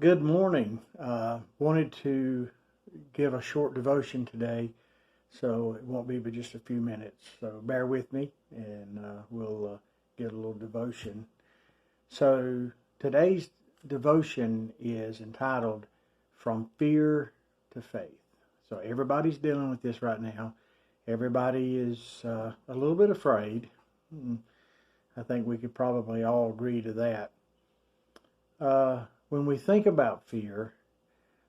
Good morning. Wanted to give a short devotion today, so it won't be but just a few minutes. So bear with me, and we'll get a little devotion. So today's devotion is entitled "From Fear to Faith." So everybody's dealing with this right now. Everybody is a little bit afraid. I think we could probably all agree to that. When we think about fear,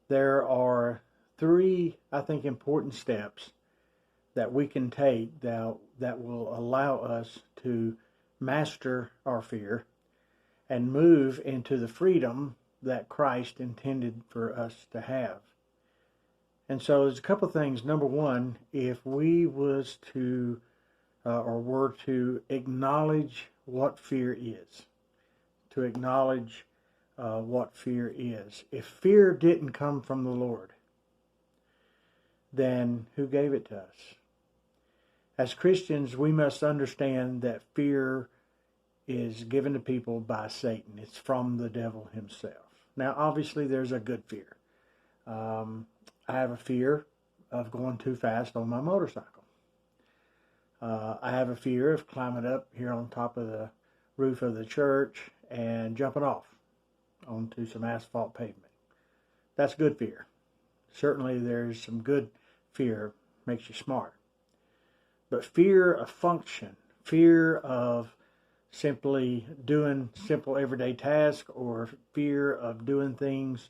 there are three, I think, important steps that we can take that will allow us to master our fear and move into the freedom that Christ intended for us to have. And so there's a couple of things. Number one, if we was to or were to acknowledge what fear is, to acknowledge what fear is. If fear didn't come from the Lord, then who gave it to us? As Christians, we must understand that fear is given to people by Satan. It's from the devil himself. Now, obviously, there's a good fear. I have a fear of going too fast on my motorcycle. I have a fear of climbing up here on top of the roof of the church and jumping off onto some asphalt pavement. That's good fear. Certainly there's some good fear, makes you smart. But fear of function, fear of simply doing simple everyday tasks, or fear of doing things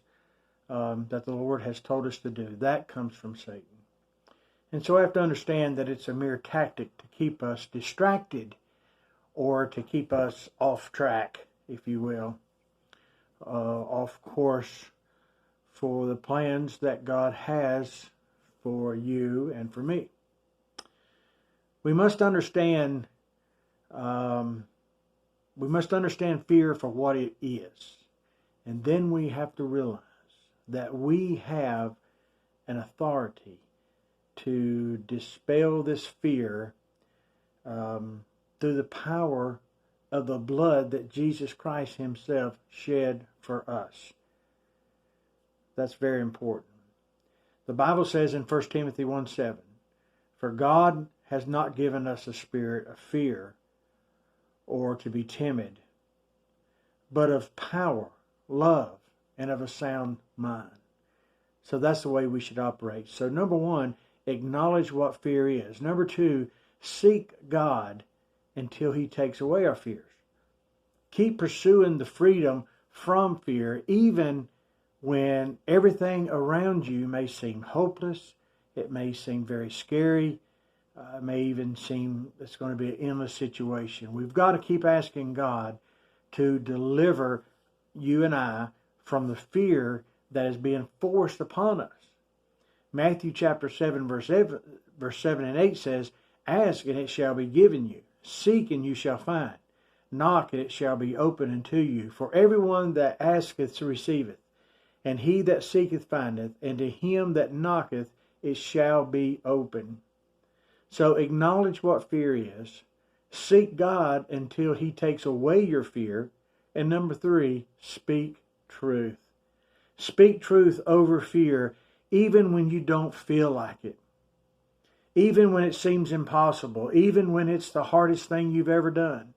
that the Lord has told us to do, that comes from Satan. And so I have to understand that it's a mere tactic to keep us distracted or to keep us off track, if you will. Off course for the plans that God has for you and for me. We must understand fear for what it is. And then we have to realize that we have an authority to dispel this fear through the power of the blood that Jesus Christ himself shed for us. That's very important. The Bible says in 1 Timothy 1:7, "For God has not given us a spirit of fear or to be timid, but of power, love, and of a sound mind." So that's the way we should operate. So number one, acknowledge what fear is. Number two, seek God until he takes away our fears. Keep pursuing the freedom from fear, even when everything around you may seem hopeless. It may seem very scary. It may even seem it's going to be an endless situation. We've got to keep asking God to deliver you and I from the fear that is being forced upon us. Matthew chapter 7, verse 7 and 8 says, "Ask and it shall be given you. Seek and you shall find. Knock and it shall be opened unto you. For everyone that asketh receiveth, and he that seeketh findeth, and to him that knocketh it shall be opened." So acknowledge what fear is. Seek God until he takes away your fear. And number three, speak truth. Speak truth over fear, even when you don't feel like it. Even when it seems impossible. Even when it's the hardest thing you've ever done.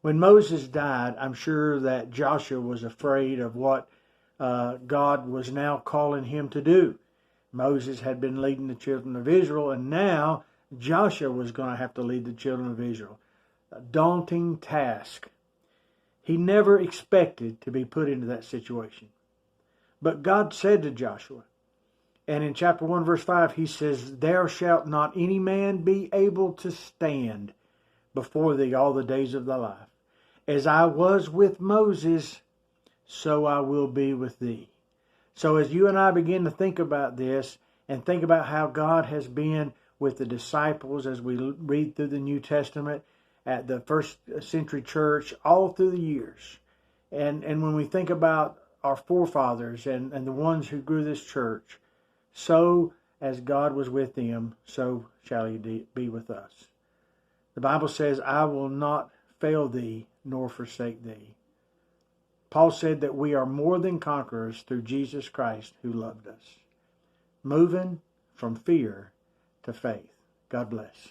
When Moses died, I'm sure that Joshua was afraid of what God was now calling him to do. Moses had been leading the children of Israel, and now Joshua was going to have to lead the children of Israel. A daunting task. He never expected to be put into that situation. But God said to Joshua, and in chapter 1, verse 5, he says, "There shalt not any man be able to stand before thee all the days of thy life. As I was with Moses, so I will be with thee." So as you and I begin to think about this and think about how God has been with the disciples as we read through the New Testament at the first century church all through the years, and when we think about our forefathers and the ones who grew this church, so as God was with them, so shall he be with us. The Bible says, "I will not fail thee nor forsake thee." Paul said that we are more than conquerors through Jesus Christ who loved us. Moving from fear to faith. God bless.